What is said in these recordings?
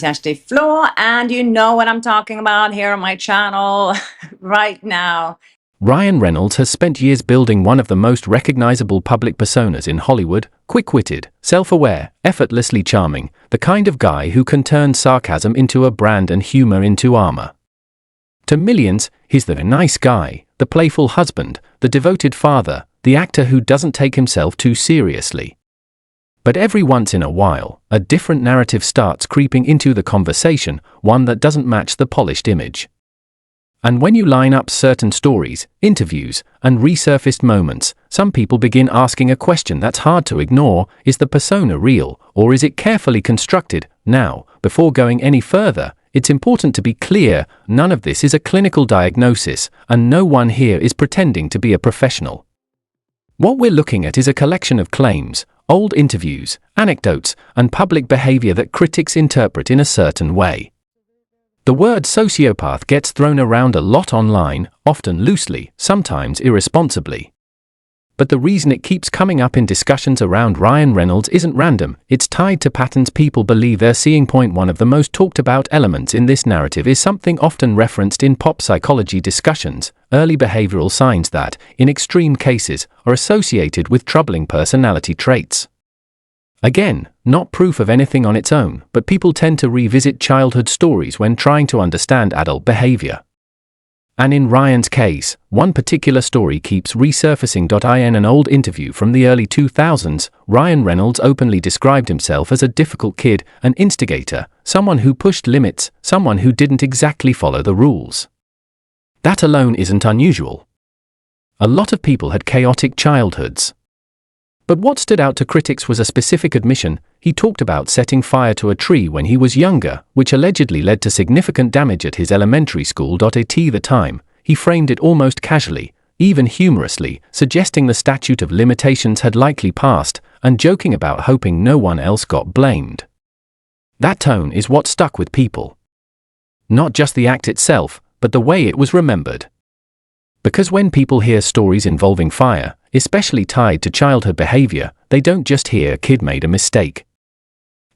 Actually floor, and you know what I'm talking about here on my channel right now. Ryan Reynolds has spent years building one of the most recognizable public personas in Hollywood: quick-witted, self-aware, effortlessly charming, the kind of guy who can turn sarcasm into a brand and humor into armor. To millions, he's the nice guy, the playful husband, the devoted father, the actor who doesn't take himself too seriously. But every once in a while, a different narrative starts creeping into the conversation, one that doesn't match the polished image. And when you line up certain stories, interviews, and resurfaced moments, some people begin asking a question that's hard to ignore: is the persona real, or is it carefully constructed? Now, before going any further, it's important to be clear: none of this is a clinical diagnosis, and no one here is pretending to be a professional. What we're looking at is a collection of claims, old interviews, anecdotes, and public behavior that critics interpret in a certain way. The word sociopath gets thrown around a lot online, often loosely, sometimes irresponsibly. But the reason it keeps coming up in discussions around Ryan Reynolds isn't random. It's tied to patterns people believe they're seeing. One of the most talked about elements in this narrative is something often referenced in pop psychology discussions: early behavioral signs that, in extreme cases, are associated with troubling personality traits. Again, not proof of anything on its own, but people tend to revisit childhood stories when trying to understand adult behavior. And in Ryan's case, one particular story keeps resurfacing. In an old interview from the early 2000s, Ryan Reynolds openly described himself as a difficult kid, an instigator, someone who pushed limits, someone who didn't exactly follow the rules. That alone isn't unusual. A lot of people had chaotic childhoods. But what stood out to critics was a specific admission: he talked about setting fire to a tree when he was younger, which allegedly led to significant damage at his elementary school. At the time, he framed it almost casually, even humorously, suggesting the statute of limitations had likely passed, and joking about hoping no one else got blamed. That tone is what stuck with people. Not just the act itself, but the way it was remembered. Because when people hear stories involving fire, especially tied to childhood behavior, they don't just hear a kid made a mistake.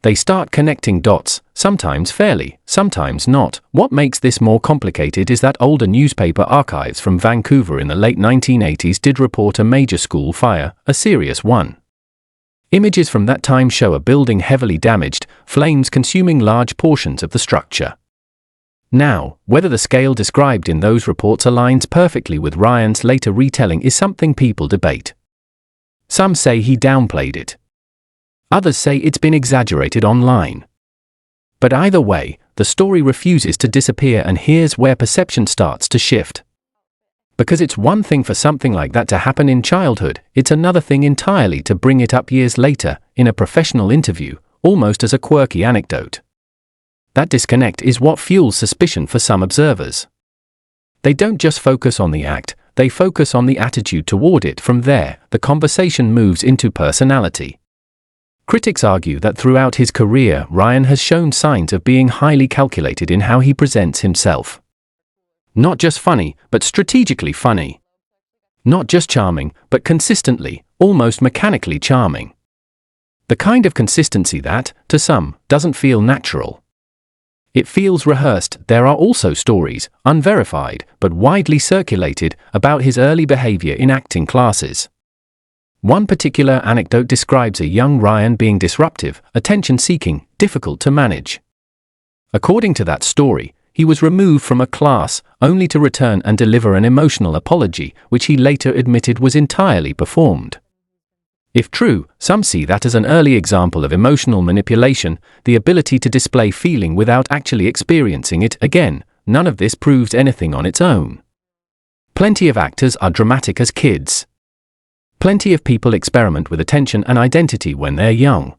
They start connecting dots, sometimes fairly, sometimes not. What makes this more complicated is that older newspaper archives from Vancouver in the late 1980s did report a major school fire, a serious one. Images from that time show a building heavily damaged, flames consuming large portions of the structure. Now, whether the scale described in those reports aligns perfectly with Ryan's later retelling is something people debate. Some say he downplayed it. Others say it's been exaggerated online. But either way, the story refuses to disappear, and here's where perception starts to shift. Because it's one thing for something like that to happen in childhood, it's another thing entirely to bring it up years later, in a professional interview, almost as a quirky anecdote. That disconnect is what fuels suspicion for some observers. They don't just focus on the act, they focus on the attitude toward it. From there, the conversation moves into personality. Critics argue that throughout his career, Ryan has shown signs of being highly calculated in how he presents himself. Not just funny, but strategically funny. Not just charming, but consistently, almost mechanically charming. The kind of consistency that, to some, doesn't feel natural. It feels rehearsed. There are also stories, unverified, but widely circulated, about his early behavior in acting classes. One particular anecdote describes a young Ryan being disruptive, attention-seeking, difficult to manage. According to that story, he was removed from a class, only to return and deliver an emotional apology, which he later admitted was entirely performed. If true, some see that as an early example of emotional manipulation, the ability to display feeling without actually experiencing it. Again, none of this proves anything on its own. Plenty of actors are dramatic as kids. Plenty of people experiment with attention and identity when they're young.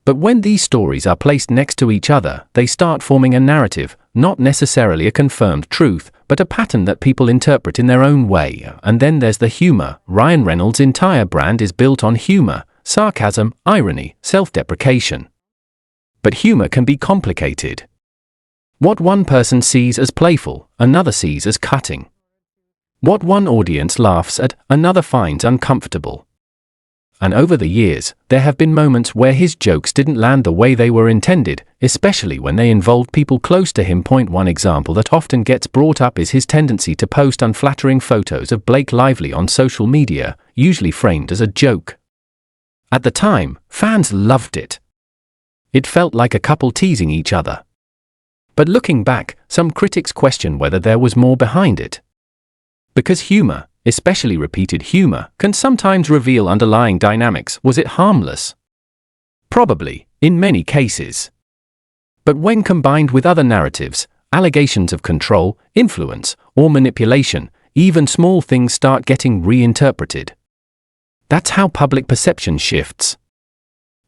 But when these stories are placed next to each other, they start forming a narrative, not necessarily a confirmed truth, but a pattern that people interpret in their own way. And then there's the humor. Ryan Reynolds' entire brand is built on humor, sarcasm, irony, self-deprecation. But humor can be complicated. What one person sees as playful, another sees as cutting. What one audience laughs at, another finds uncomfortable. And over the years, there have been moments where his jokes didn't land the way they were intended, especially when they involved people close to him. One example that often gets brought up is his tendency to post unflattering photos of Blake Lively on social media, usually framed as a joke. At the time, fans loved it. It felt like a couple teasing each other. But looking back, some critics question whether there was more behind it. Because humor, especially repeated humor, can sometimes reveal underlying dynamics. Was it harmless? Probably, in many cases. But when combined with other narratives, allegations of control, influence, or manipulation, even small things start getting reinterpreted. That's how public perception shifts.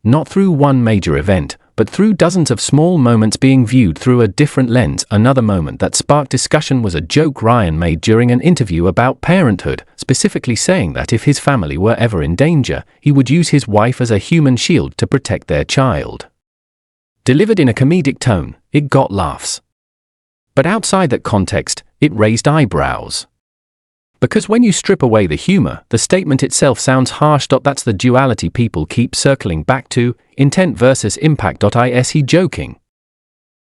Not through one major event, but through dozens of small moments being viewed through a different lens. Another moment that sparked discussion was a joke Ryan made during an interview about parenthood, specifically saying that if his family were ever in danger, he would use his wife as a human shield to protect their child. Delivered in a comedic tone, it got laughs. But outside that context, it raised eyebrows. Because when you strip away the humor, the statement itself sounds harsh. That's the duality people keep circling back to, intent versus impact. Is he joking?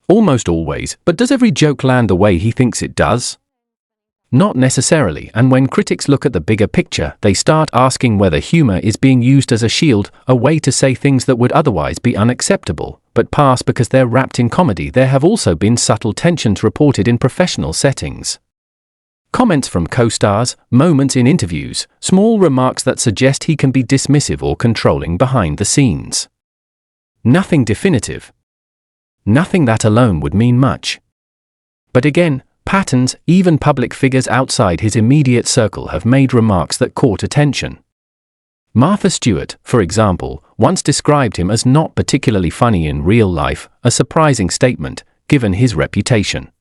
Almost always, but does every joke land the way he thinks it does? Not necessarily, and when critics look at the bigger picture, they start asking whether humor is being used as a shield, a way to say things that would otherwise be unacceptable, but pass because they're wrapped in comedy. There have also been subtle tensions reported in professional settings. Comments from co-stars, moments in interviews, small remarks that suggest he can be dismissive or controlling behind the scenes. Nothing definitive. Nothing that alone would mean much. But again, patterns, even public figures outside his immediate circle have made remarks that caught attention. Martha Stewart, for example, once described him as not particularly funny in real life, a surprising statement, given his reputation.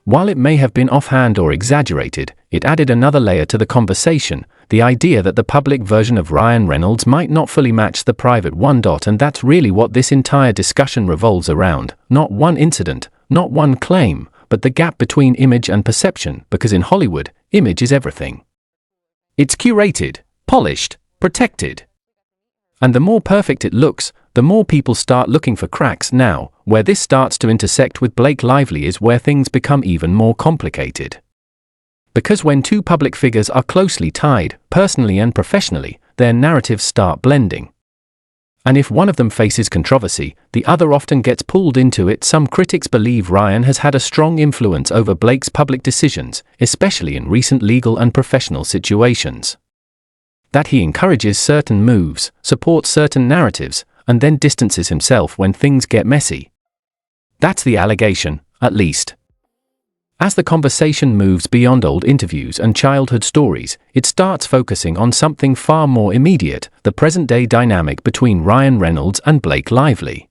While it may have been offhand or exaggerated, it added another layer to the conversation, the idea that the public version of Ryan Reynolds might not fully match the private one. And that's really what this entire discussion revolves around, not one incident, not one claim, but the gap between image and perception, because in Hollywood, image is everything. It's curated, polished, protected. And the more perfect it looks, the more people start looking for cracks. Now, where this starts to intersect with Blake Lively is where things become even more complicated. Because when two public figures are closely tied, personally and professionally, their narratives start blending. And if one of them faces controversy, the other often gets pulled into it. Some critics believe Ryan has had a strong influence over Blake's public decisions, especially in recent legal and professional situations. That he encourages certain moves, supports certain narratives, and then distances himself when things get messy. That's the allegation, at least. As the conversation moves beyond old interviews and childhood stories, it starts focusing on something far more immediate, the present-day dynamic between Ryan Reynolds and Blake Lively.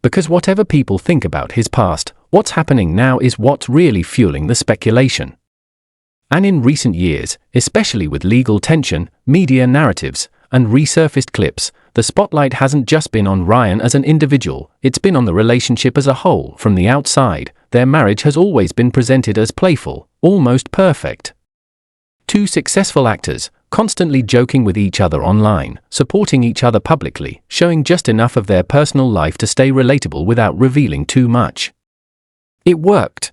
Because whatever people think about his past, what's happening now is what's really fueling the speculation. And in recent years, especially with legal tension, media narratives, and resurfaced clips, the spotlight hasn't just been on Ryan as an individual, it's been on the relationship as a whole. From the outside, their marriage has always been presented as playful, almost perfect. Two successful actors, constantly joking with each other online, supporting each other publicly, showing just enough of their personal life to stay relatable without revealing too much. It worked.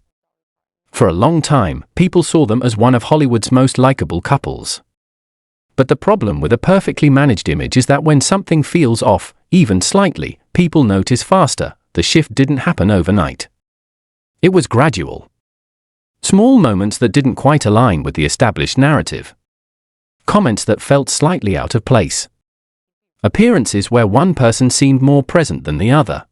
For a long time, people saw them as one of Hollywood's most likable couples. But the problem with a perfectly managed image is that when something feels off, even slightly, people notice faster. The shift didn't happen overnight. It was gradual. Small moments that didn't quite align with the established narrative. Comments that felt slightly out of place. Appearances where one person seemed more present than the other.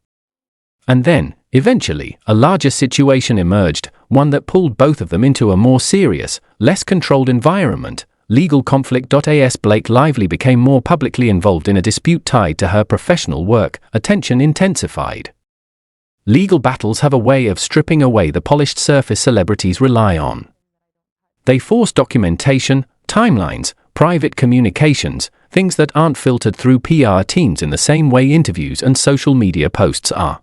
And then, eventually, a larger situation emerged, one that pulled both of them into a more serious, less controlled environment. Legal conflict. As Blake Lively became more publicly involved in a dispute tied to her professional work, attention intensified. Legal battles have a way of stripping away the polished surface celebrities rely on. They force documentation, timelines, private communications, things that aren't filtered through PR teams in the same way interviews and social media posts are.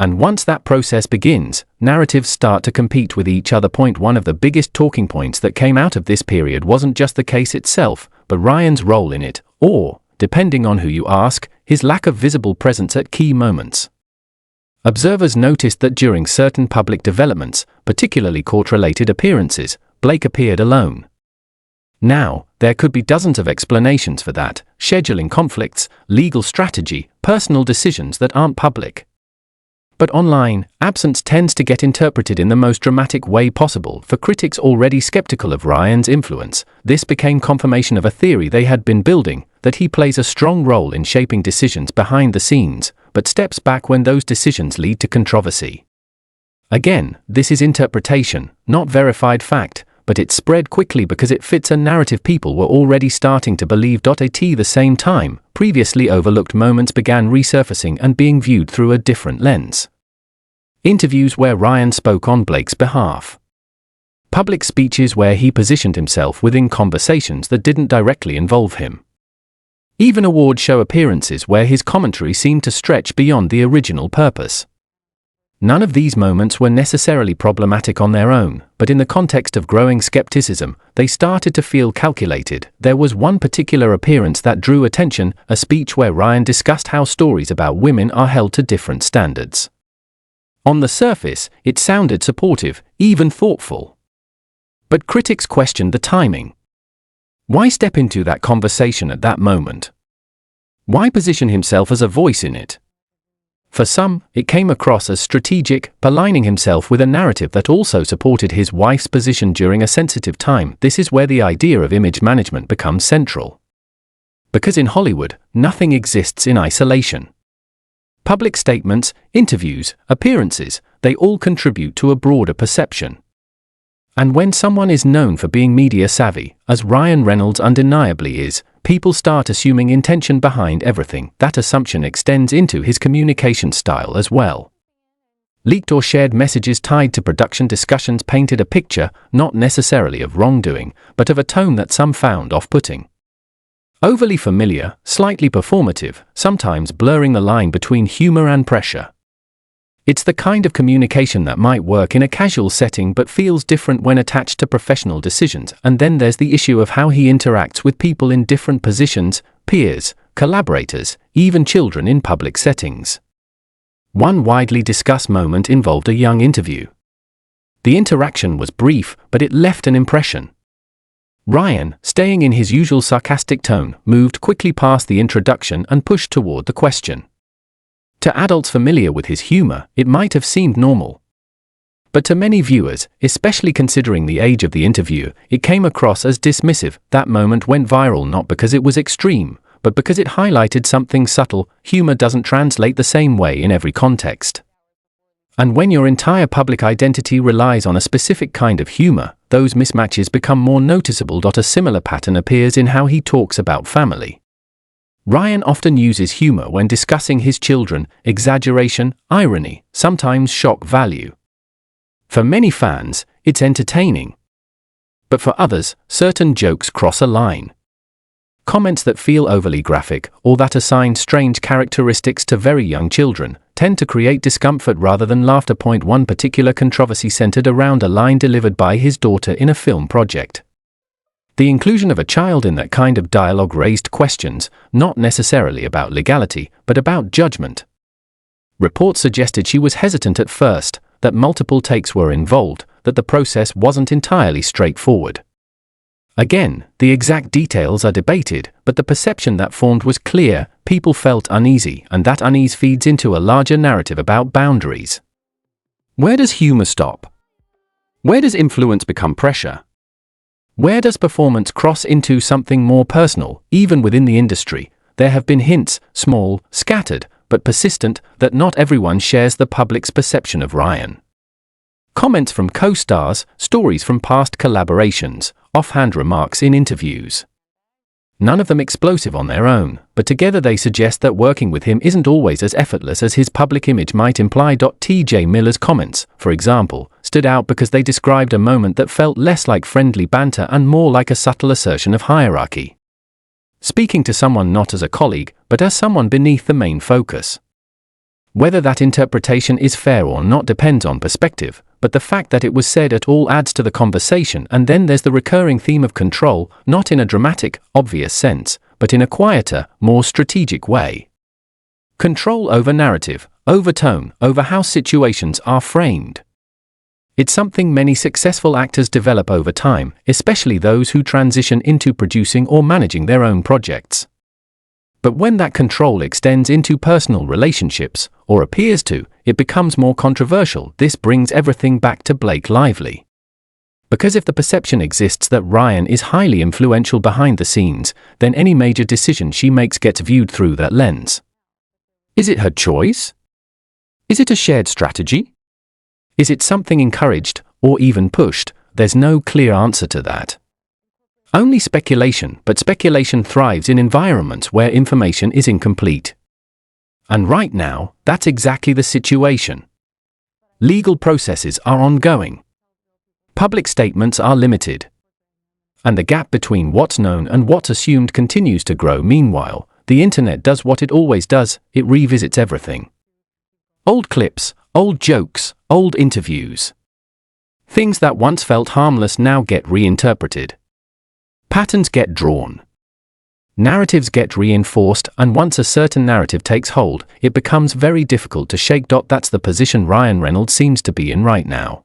And once that process begins, narratives start to compete with each other. One of the biggest talking points that came out of this period wasn't just the case itself, but Ryan's role in it, or, depending on who you ask, his lack of visible presence at key moments. Observers noticed that during certain public developments, particularly court-related appearances, Blake appeared alone. Now, there could be dozens of explanations for that: scheduling conflicts, legal strategy, personal decisions that aren't public. But online, absence tends to get interpreted in the most dramatic way possible. For critics already skeptical of Ryan's influence, this became confirmation of a theory they had been building, that he plays a strong role in shaping decisions behind the scenes, but steps back when those decisions lead to controversy. Again, this is interpretation, not verified fact, but it spread quickly because it fits a narrative people were already starting to believe. At the same time, previously overlooked moments began resurfacing and being viewed through a different lens. Interviews where Ryan spoke on Blake's behalf. Public speeches where he positioned himself within conversations that didn't directly involve him. Even award show appearances where his commentary seemed to stretch beyond the original purpose. None of these moments were necessarily problematic on their own, but in the context of growing skepticism, they started to feel calculated. There was one particular appearance that drew attention, a speech where Ryan discussed how stories about women are held to different standards. On the surface, it sounded supportive, even thoughtful. But critics questioned the timing. Why step into that conversation at that moment? Why position himself as a voice in it? For some, it came across as strategic, aligning himself with a narrative that also supported his wife's position during a sensitive time. This is where the idea of image management becomes central. Because in Hollywood, nothing exists in isolation. Public statements, interviews, appearances, they all contribute to a broader perception. And when someone is known for being media savvy, as Ryan Reynolds undeniably is, people start assuming intention behind everything. That assumption extends into his communication style as well. Leaked or shared messages tied to production discussions painted a picture, not necessarily of wrongdoing, but of a tone that some found off-putting. Overly familiar, slightly performative, sometimes blurring the line between humor and pressure. It's the kind of communication that might work in a casual setting but feels different when attached to professional decisions. And then there's the issue of how he interacts with people in different positions, peers, collaborators, even children in public settings. One widely discussed moment involved a young interview. The interaction was brief, but it left an impression. Ryan, staying in his usual sarcastic tone, moved quickly past the introduction and pushed toward the question. To adults familiar with his humor, it might have seemed normal. But to many viewers, especially considering the age of the interview, it came across as dismissive. That moment went viral not because it was extreme, but because it highlighted something subtle. Humor doesn't translate the same way in every context. And when your entire public identity relies on a specific kind of humor, those mismatches become more noticeable. A similar pattern appears in how he talks about family. Ryan often uses humor when discussing his children, exaggeration, irony, sometimes shock value. For many fans, it's entertaining. But for others, certain jokes cross a line. Comments that feel overly graphic, or that assign strange characteristics to very young children, tend to create discomfort rather than laughter. One particular controversy centered around a line delivered by his daughter in a film project. The inclusion of a child in that kind of dialogue raised questions, not necessarily about legality, but about judgment. Reports suggested she was hesitant at first, that multiple takes were involved, that the process wasn't entirely straightforward. Again, the exact details are debated, but the perception that formed was clear. People felt uneasy, and that unease feeds into a larger narrative about boundaries. Where does humor stop? Where does influence become pressure? Where does performance cross into something more personal? Even within the industry, there have been hints, small, scattered, but persistent, that not everyone shares the public's perception of Ryan. Comments from co-stars, stories from past collaborations, offhand remarks in interviews. None of them explosive on their own, but together they suggest that working with him isn't always as effortless as his public image might imply. T.J. Miller's comments, for example, stood out because they described a moment that felt less like friendly banter and more like a subtle assertion of hierarchy. Speaking to someone not as a colleague, but as someone beneath the main focus. Whether that interpretation is fair or not depends on perspective, but the fact that it was said at all adds to the conversation. And then there's the recurring theme of control, not in a dramatic, obvious sense, but in a quieter, more strategic way. Control over narrative, over tone, over how situations are framed. It's something many successful actors develop over time, especially those who transition into producing or managing their own projects. But when that control extends into personal relationships, or appears to, it becomes more controversial. This brings everything back to Blake Lively. Because if the perception exists that Ryan is highly influential behind the scenes, then any major decision she makes gets viewed through that lens. Is it her choice? Is it a shared strategy? Is it something encouraged, or even pushed? There's no clear answer to that. Only speculation, but speculation thrives in environments where information is incomplete. And right now, that's exactly the situation. Legal processes are ongoing. Public statements are limited. And the gap between what's known and what's assumed continues to grow. Meanwhile, the internet does what it always does, it revisits everything. Old clips, old jokes, old interviews. Things that once felt harmless now get reinterpreted. Patterns get drawn. Narratives get reinforced, and once a certain narrative takes hold, it becomes very difficult to shake. That's the position Ryan Reynolds seems to be in right now.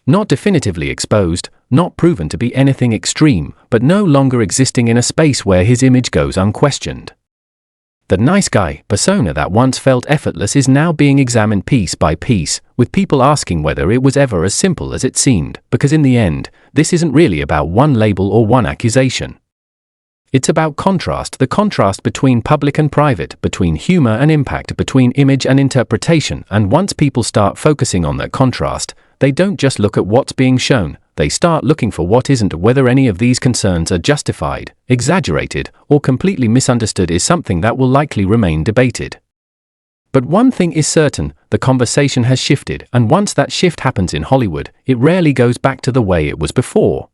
Not definitively exposed, not proven to be anything extreme, but no longer existing in a space where his image goes unquestioned. The nice guy persona that once felt effortless is now being examined piece by piece, with people asking whether it was ever as simple as it seemed, because in the end, this isn't really about one label or one accusation. It's about contrast, the contrast between public and private, between humor and impact, between image and interpretation, and once people start focusing on that contrast, they don't just look at what's being shown, they start looking for what isn't. Whether any of these concerns are justified, exaggerated, or completely misunderstood is something that will likely remain debated. But one thing is certain, the conversation has shifted, and once that shift happens in Hollywood, it rarely goes back to the way it was before.